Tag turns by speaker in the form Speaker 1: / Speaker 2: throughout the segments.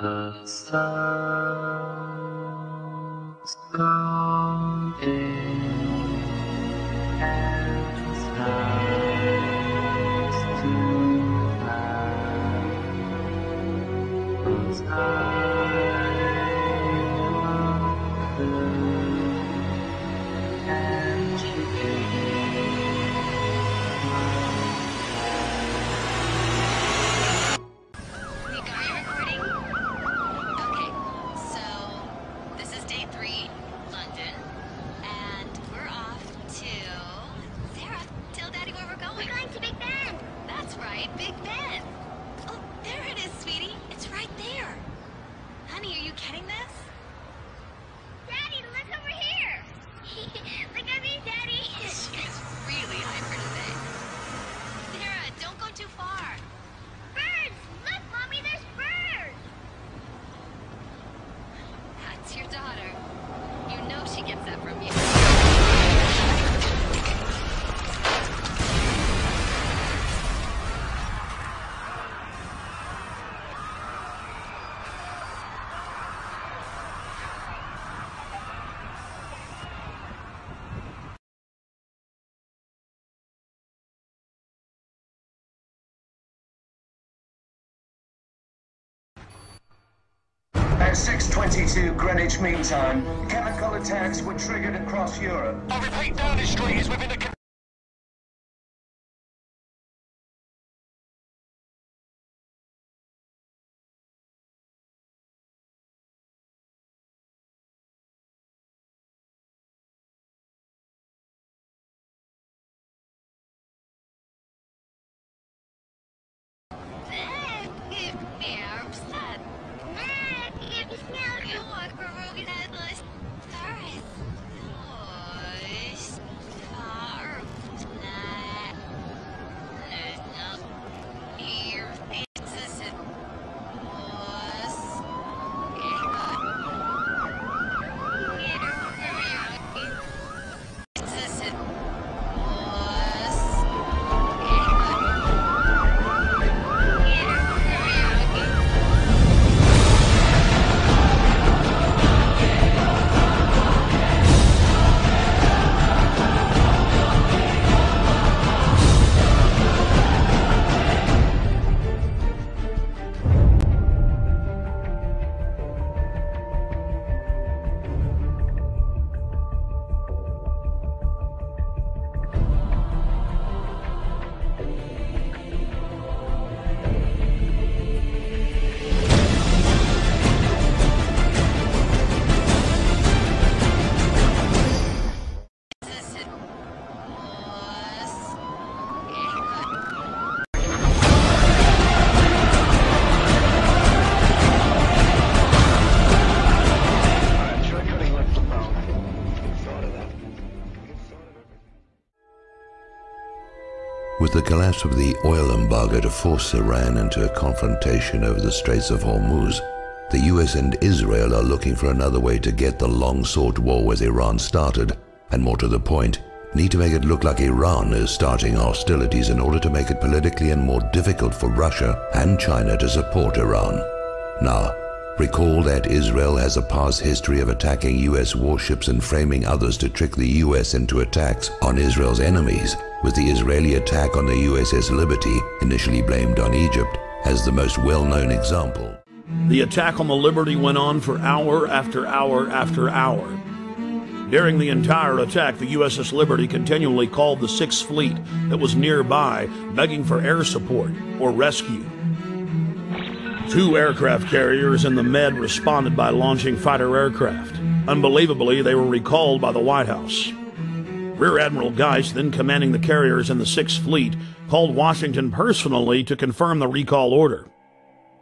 Speaker 1: The sun's gone in and it's nice to have. 'Cause I love her and she
Speaker 2: Hey, are you recording? Okay, so this is day 3, London, and we're off to... Sarah, tell Daddy where we're going.
Speaker 3: We're going to Big Ben.
Speaker 2: That's right, Big Ben. Oh, there it is, sweetie. It's right there. Honey, are you getting this?
Speaker 3: Daddy, look over here. Look at me, Daddy.
Speaker 2: She's really hyper today. Sarah, don't go too far.
Speaker 3: Birds. Look, Mommy, there's birds.
Speaker 2: That's your daughter. You know she gets that from you.
Speaker 4: At 6:22 Greenwich Mean Time, chemical attacks were triggered across Europe.
Speaker 5: I repeat, Downing Street is within the...
Speaker 2: They're upset. You want Barugan Headless? Paris.
Speaker 6: With the collapse of the oil embargo to force Iran into a confrontation over the Straits of Hormuz, the US and Israel are looking for another way to get the long-sought war with Iran started, and more to the point, need to make it look like Iran is starting hostilities in order to make it politically and more difficult for Russia and China to support Iran. Now, recall that Israel has a past history of attacking US warships and framing others to trick the US into attacks on Israel's enemies, with the Israeli attack on the USS Liberty, initially blamed on Egypt, as the most well-known example.
Speaker 7: The attack on the Liberty went on for hour after hour after hour. During the entire attack, the USS Liberty continually called the Sixth Fleet that was nearby, begging for air support or rescue. 2 aircraft carriers and the Med responded by launching fighter aircraft. Unbelievably, they were recalled by the White House. Rear Admiral Geist, then commanding the carriers in the Sixth Fleet, called Washington personally to confirm the recall order.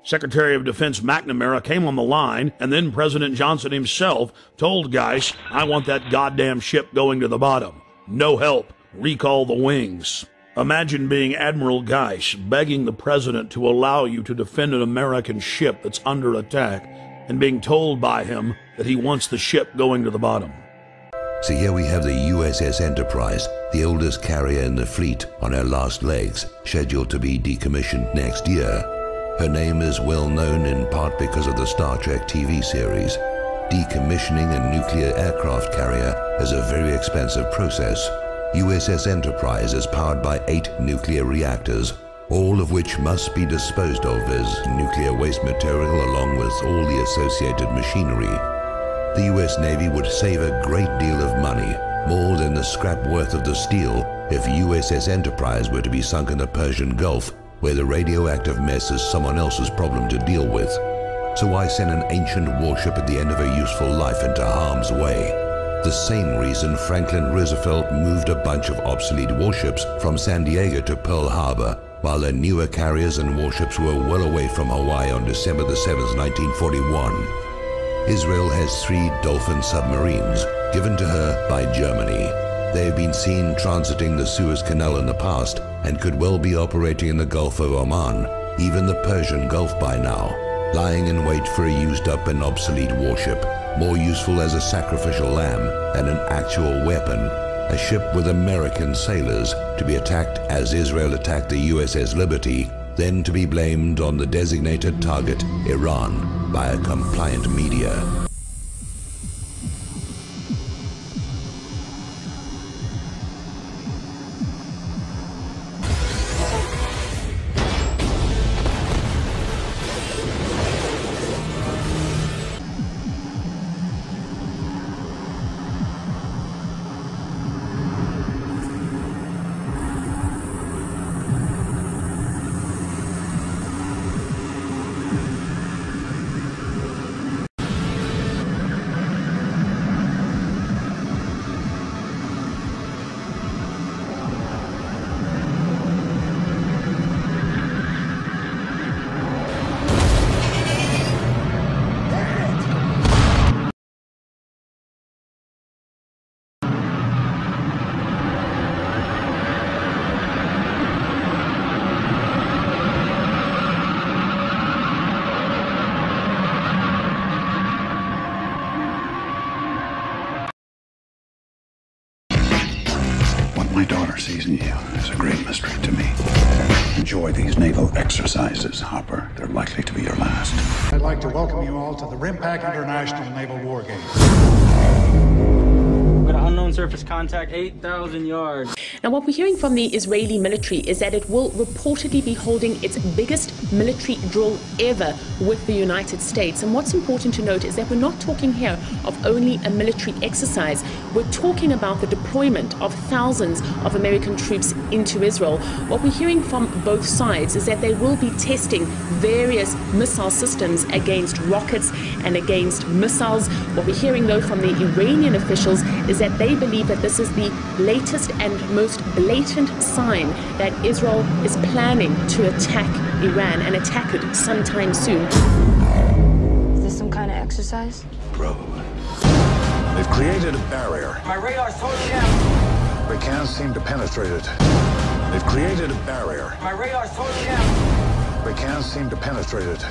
Speaker 7: Secretary of Defense McNamara came on the line, and then President Johnson himself told Geist, "I want that goddamn ship going to the bottom. No help. Recall the wings." Imagine being Admiral Geist begging the president to allow you to defend an American ship that's under attack, and being told by him that he wants the ship going to the bottom.
Speaker 6: So here we have the USS Enterprise, the oldest carrier in the fleet, on her last legs, scheduled to be decommissioned next year. Her name is well known in part because of the Star Trek TV series. Decommissioning a nuclear aircraft carrier is a very expensive process. USS Enterprise is powered by 8 nuclear reactors, all of which must be disposed of as nuclear waste material along with all the associated machinery. The US Navy would save a great deal of money, more than the scrap worth of the steel, if USS Enterprise were to be sunk in the Persian Gulf, where the radioactive mess is someone else's problem to deal with. So why send an ancient warship at the end of a useful life into harm's way? The same reason Franklin Roosevelt moved a bunch of obsolete warships from San Diego to Pearl Harbor, while their newer carriers and warships were well away from Hawaii on December the 7th, 1941. Israel has 3 Dolphin submarines, given to her by Germany. They have been seen transiting the Suez Canal in the past and could well be operating in the Gulf of Oman, even the Persian Gulf by now, lying in wait for a used-up and obsolete warship, more useful as a sacrificial lamb than an actual weapon, a ship with American sailors to be attacked as Israel attacked the USS Liberty, then to be blamed on the designated target, Iran, by a compliant media.
Speaker 8: My daughter sees in you is a great mystery to me. Enjoy these naval exercises, Hopper. They're likely to be your last.
Speaker 9: I'd like to welcome you all to the RIMPAC International Naval War Games.
Speaker 10: With an unknown surface contact, 8,000 yards.
Speaker 11: Now, what we're hearing from the Israeli military is that it will reportedly be holding its biggest military drill ever with the United States. And what's important to note is that we're not talking here of only a military exercise. We're talking about the deployment of thousands of American troops into Israel. What we're hearing from both sides is that they will be testing various missile systems against rockets and against missiles. What we're hearing, though, from the Iranian officials is that they believe that this is the latest and most blatant sign that Israel is planning to attack Iran and attack it sometime soon.
Speaker 12: Is this some kind of exercise?
Speaker 8: Probably. They've created a barrier.
Speaker 10: My radar's totally down.
Speaker 8: They can't seem to penetrate it. They've created a barrier.
Speaker 10: My radar's totally down.
Speaker 8: They can't seem to penetrate it.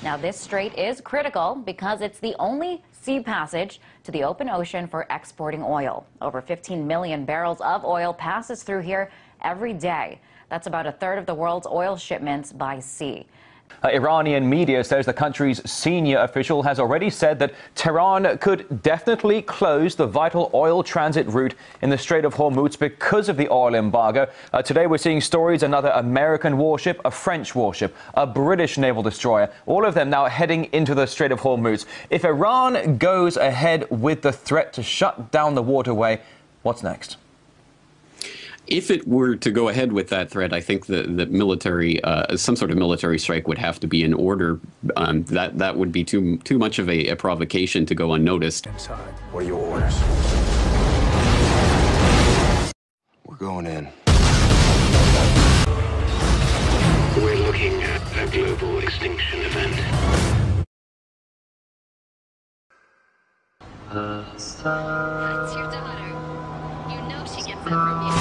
Speaker 13: Now, this strait is critical because it's the only sea passage to the open ocean for exporting oil. Over 15 million barrels of oil passes through here every day. That's about a third of the world's oil shipments by sea.
Speaker 14: Iranian media says the country's senior official has already said that Tehran could definitely close the vital oil transit route in the Strait of Hormuz because of the oil embargo. Today we're seeing stories, another American warship, a French warship, a British naval destroyer, all of them now heading into the Strait of Hormuz. If Iran goes ahead with the threat to shut down the waterway, what's next?
Speaker 15: If it were to go ahead with that threat, I think that military, some sort of military strike would have to be in order. That would be too much of a provocation to go unnoticed.
Speaker 8: Inside. What are your orders?
Speaker 5: We're going in.
Speaker 16: We're looking at a global extinction event.
Speaker 2: It's your daughter. You know she gets it from you.